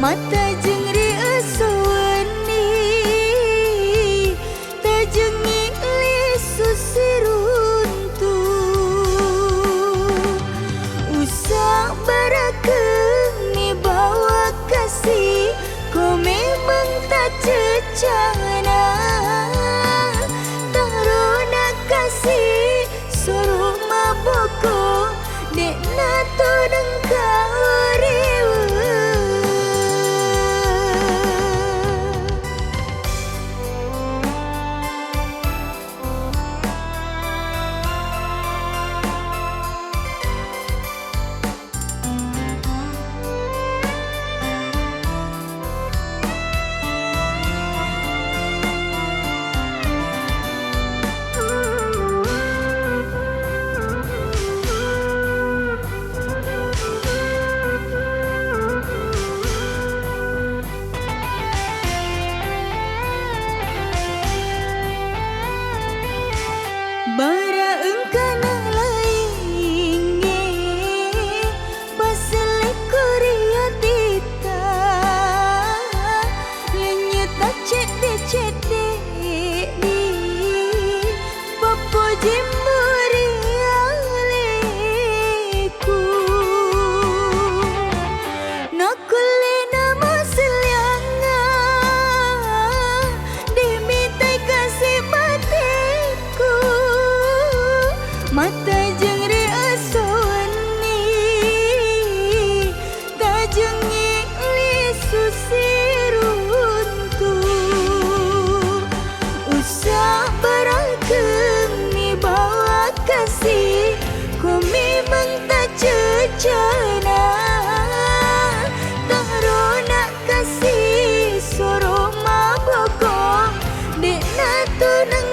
mata jengri aswani tajengi lisu siruntu usah barakeni bawa kasih kau memang tak cecana taruna kasih suruh maboko dek nato dengkau bara engkana lainge pasal korea tita lenyeta cede di popo jemburi aleku nakule nama selianga dimitai kasih bateku mata jengri aswani tajengi lisu siruntu usah barakeni bawa kasih ku memang tak cecana taruna kasih suruh maboko dek natu nang